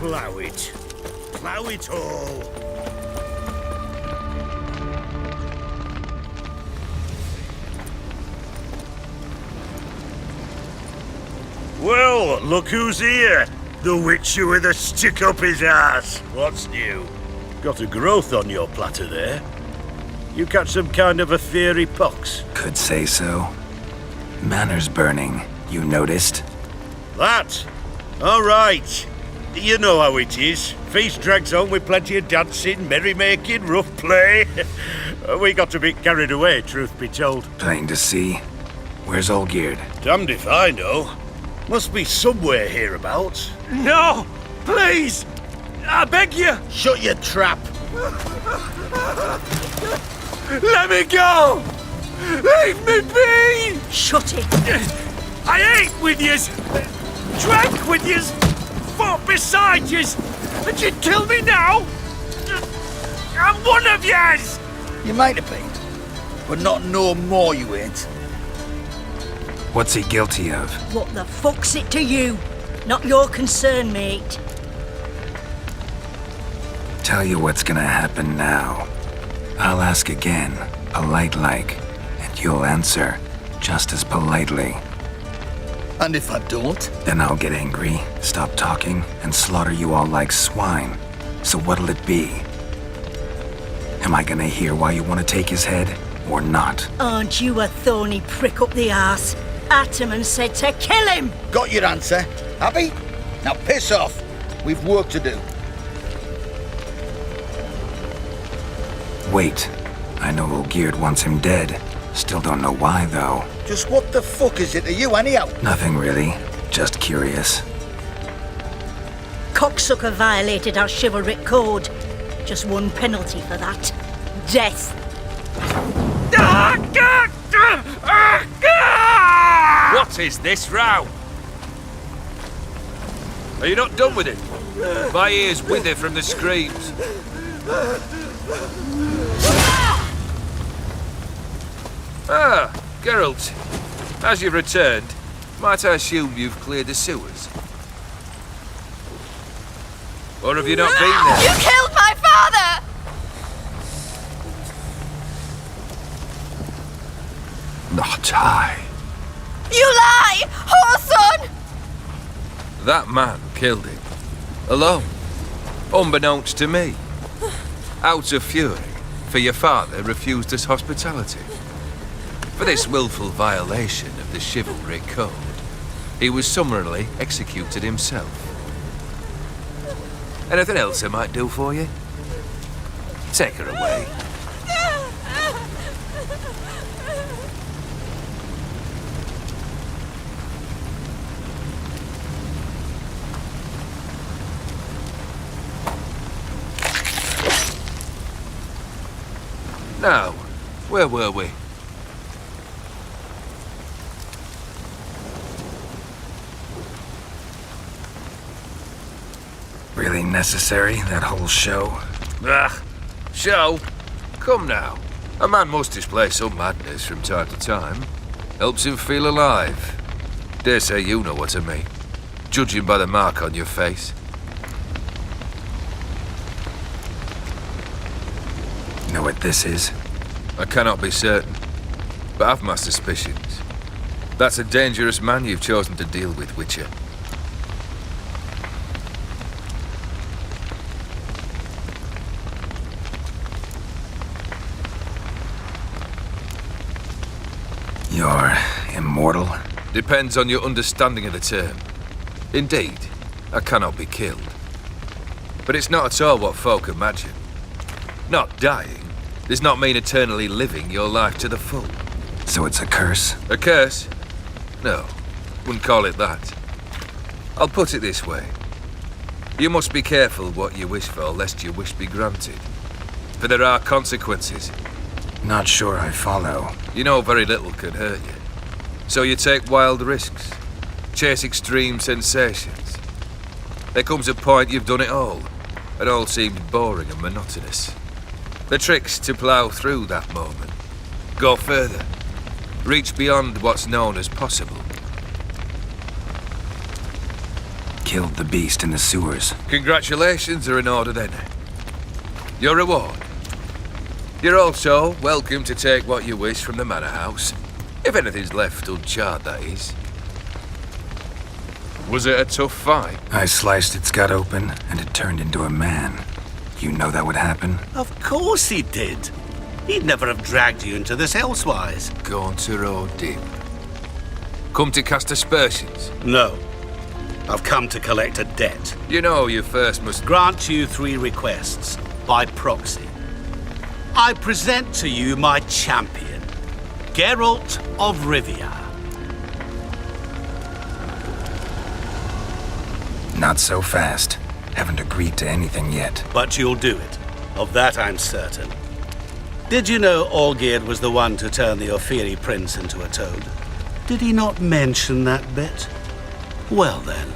Plough it. Plough it all. Well, look who's here. The witcher with a stick up his ass. What's new? Got a growth on your platter there. You catch some kind of a fiery pox? Could say so. Manners burning, you noticed? That? All right. You know how it is. Feast drags on with plenty of dancing, merrymaking, rough play. We got a bit carried away, truth be told. Plain to see. Where's Olgierd? Damned if I know. Must be somewhere hereabouts. No! Please! I beg you! Shut your trap! Let me go! Leave me be! Shut it! I ate with yous! Drank with yous! Fought beside yous! And you'd kill me now? I'm one of yous! You might have been, but not no more you ain't. What's he guilty of? What the fuck's it to you? Not your concern, mate. Tell you what's gonna happen now. I'll ask again, polite-like, and you'll answer just as politely. And if I don't? Then I'll get angry, stop talking, and slaughter you all like swine. So what'll it be? Am I gonna hear why you want to take his head, or not? Aren't you a thorny prick up the arse? Ataman said to kill him! Got your answer. Happy? Now piss off. We've work to do. Wait. I know Olgierd wants him dead. Still don't know why, though. Just what the fuck is it to you, anyhow? Nothing really. Just curious. Cocksucker violated our chivalric code. Just one penalty for that. Death. What is this row? Are you not done with it? My ears wither from the screams. Ah, Geralt. As you've returned, might I assume you've cleared the sewers? Or have you not been there? You killed my father! Not I. You lie! Whoreson! That man killed him. Alone. Unbeknownst to me. Out of fury, for your father refused us hospitality. For this willful violation of the chivalric code, he was summarily executed himself. Anything else I might do for you? Take her away. Now, where were we? Really necessary, that whole show? Ah, show? Come now. A man must display some madness from time to time. Helps him feel alive. Dare say you know what I mean. Judging by the mark on your face. Know what this is? I cannot be certain, but I've my suspicions. That's a dangerous man you've chosen to deal with, Witcher. You're immortal? Depends on your understanding of the term. Indeed, I cannot be killed. But it's not at all what folk imagine. Not dying does not mean eternally living your life to the full. So it's a curse? A curse? No, wouldn't call it that. I'll put it this way. You must be careful what you wish for, lest your wish be granted. For there are consequences. Not sure I follow. You know very little can hurt you. So you take wild risks, chase extreme sensations. There comes a point you've done it all seems boring and monotonous. The trick's to plough through that moment. Go further. Reach beyond what's known as possible. killed the beast in the sewers. Congratulations are in order then. Your reward. You're also welcome to take what you wish from the manor house. If anything's left uncharred, that is. Was it a tough fight? I sliced its gut open, and it turned into a man. You know that would happen? Of course he did. He'd never have dragged you into this elsewise. Gaunter or dim? Come to cast aspersions? No. I've come to collect a debt. You know you first must... Grant you 3 requests, by proxy. I present to you my champion, Geralt of Rivia. Not so fast. Haven't agreed to anything yet. But you'll do it. Of that I'm certain. Did you know Olgierd was the one to turn the Ophiri prince into a toad? Did he not mention that bit? Well then,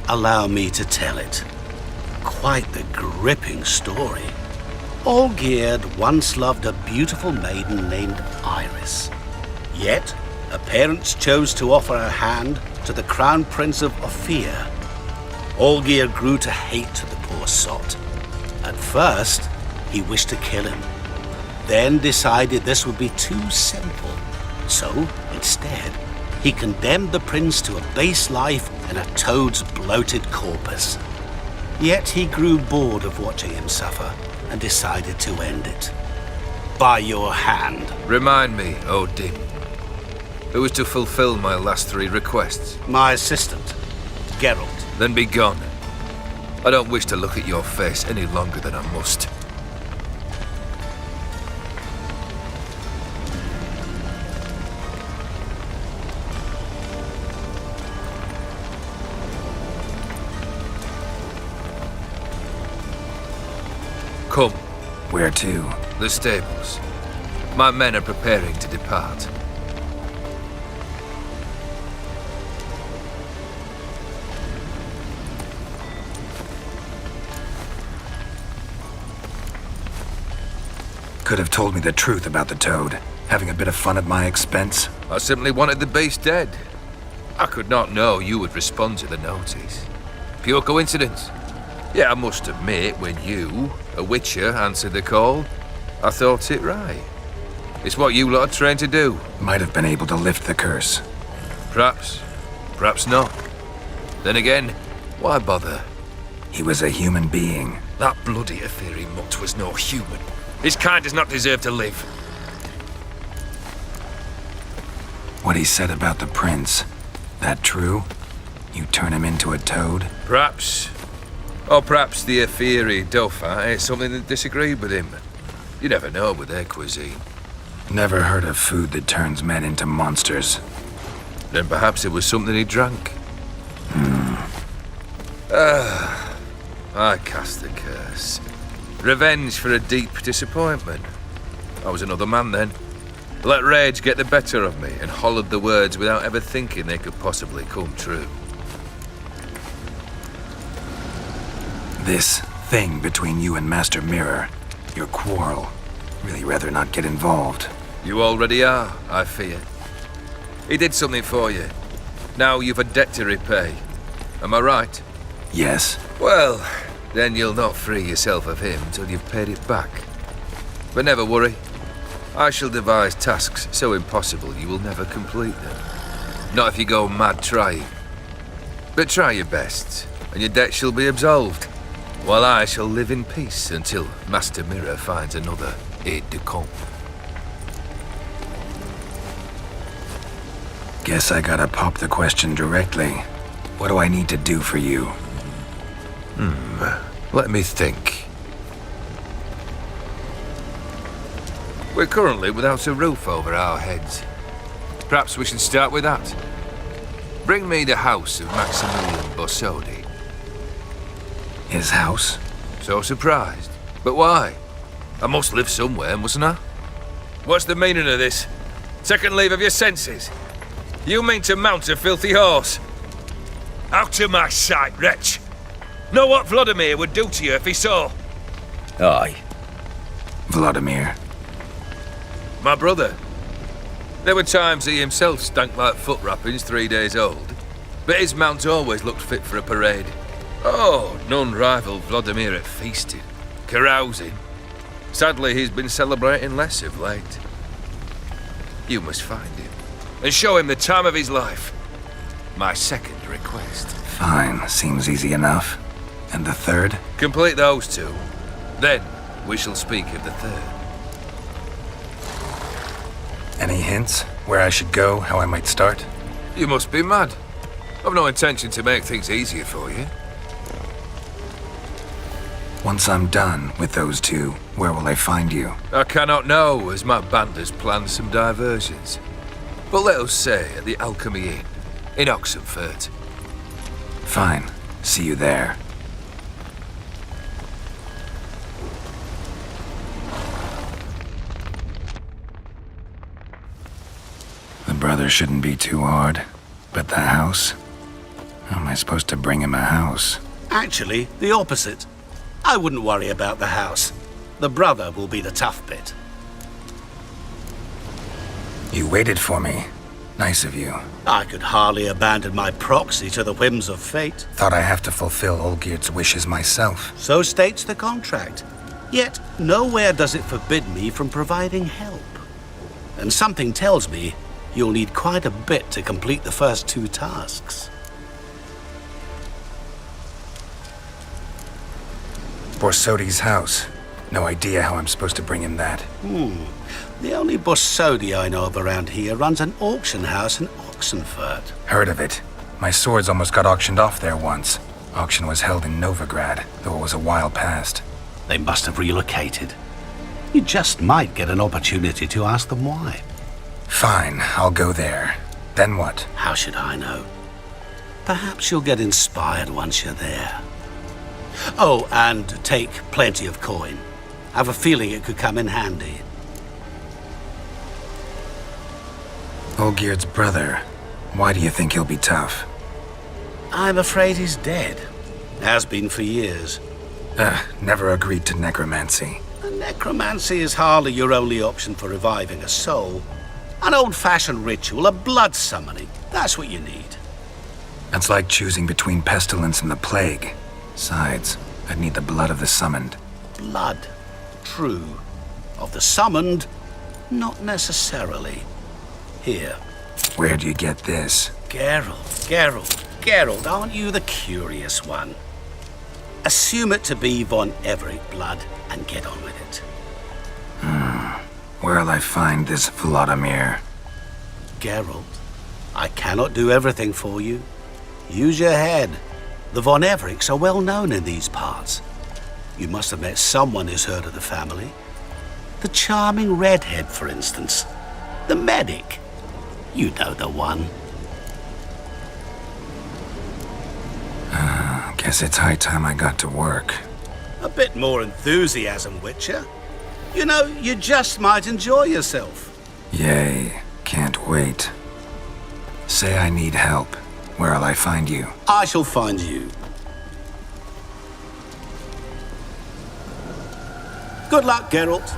allow me to tell it. Quite the gripping story. Olgierd once loved a beautiful maiden named Iris. Yet, her parents chose to offer her hand to the Crown Prince of Ophir. Olgierd grew to hate the poor sot. At first, he wished to kill him. Then decided this would be too simple. So, instead, he condemned the prince to a base life in a toad's bloated corpus. Yet he grew bored of watching him suffer and decided to end it. By your hand. Remind me, O Dim. Who was to fulfill my last 3 requests? My assistant, Geralt. Then be gone. I don't wish to look at your face any longer than I must. Come. Where to? The stables. My men are preparing to depart. Could have told me the truth about the toad. Having a bit of fun at my expense. I simply wanted the beast dead. I could not know you would respond to the notice. Pure coincidence. Yeah, I must admit, when you, a witcher, answered the call, I thought it right. It's what you lot are trained to do. Might have been able to lift the curse. Perhaps. Perhaps not. Then again, why bother? He was a human being. That bloody Ophiri mutt was no human. His kind does not deserve to live. What he said about the prince, that true? You turn him into a toad? Perhaps. Or perhaps the Ophiri Dauphin ate something that disagreed with him. You never know with their cuisine. Never heard of food that turns men into monsters. Then perhaps it was something he drank. I cast the curse. Revenge for a deep disappointment. I was another man then. Let rage get the better of me and hollered the words without ever thinking they could possibly come true. This thing between you and Master Mirror, your quarrel, really rather not get involved. You already are, I fear. He did something for you. Now you've a debt to repay. Am I right? Yes. Well, then you'll not free yourself of him till you've paid it back. But never worry. I shall devise tasks so impossible you will never complete them. Not if you go mad trying. But try your best, and your debt shall be absolved, while I shall live in peace until Master Mirror finds another aide-de-camp. Guess I gotta pop the question directly. What do I need to do for you? Let me think. We're currently without a roof over our heads. Perhaps we should start with that. Bring me the house of Maximilian Bossodi. His house? So surprised. But why? I must live somewhere, mustn't I? What's the meaning of this? Second leave of your senses? You mean to mount a filthy horse? Out of my sight, wretch! Know what Vladimir would do to you if he saw? Aye. Vladimir. My brother. There were times he himself stank like foot wrappings 3 days old. but his mount always looked fit for a parade. Oh, none rival Vladimir at feasting, carousing. Sadly, he's been celebrating less of late. You must find him, and show him the time of his life. My second request. Fine, seems easy enough. And the third? Complete those two. Then, we shall speak of the third. Any hints? Where I should go, how I might start? You must be mad. I've no intention to make things easier for you. Once I'm done with those two, where will I find you? I cannot know, as my band has planned some diversions. But let us say at the Alchemy Inn, in Oxenfurt. Fine. See you there. The brother shouldn't be too hard. But the house? How am I supposed to bring him a house? Actually, the opposite. I wouldn't worry about the house. The brother will be the tough bit. You waited for me. Nice of you. I could hardly abandon my proxy to the whims of fate. Thought I have to fulfill Olgierd's wishes myself. So states the contract. Yet, nowhere does it forbid me from providing help. And something tells me you'll need quite a bit to complete the first two tasks. Borsodi's house. No idea how I'm supposed to bring him that. The only Borsodi I know of around here runs an auction house in Oxenfurt. Heard of it. My swords almost got auctioned off there once. Auction was held in Novigrad, though it was a while past. They must have relocated. You just might get an opportunity to ask them why. Fine, I'll go there. Then what? How should I know? Perhaps you'll get inspired once you're there. Oh, and take plenty of coin. I have a feeling it could come in handy. Olgierd's brother. Why do you think he'll be tough? I'm afraid he's dead. Has been for years. Never agreed to necromancy. Necromancy is hardly your only option for reviving a soul. An old-fashioned ritual, a blood summoning. That's what you need. That's like choosing between pestilence and the plague. Besides, I'd need the blood of the summoned. Blood. True. Of the summoned, not necessarily. Here. Where do you get this? Geralt, aren't you the curious one? Assume it to be von Everett blood and get on with it. Where'll I find this Vladimir? Geralt, I cannot do everything for you. Use your head. The von Evericks are well known in these parts. You must have met someone who's heard of the family. The charming redhead, for instance. The medic. You know the one. Guess it's high time I got to work. A bit more enthusiasm, Witcher. You know, you just might enjoy yourself. Yay, can't wait. Say I need help. Where'll I find you? I shall find you. Good luck, Geralt.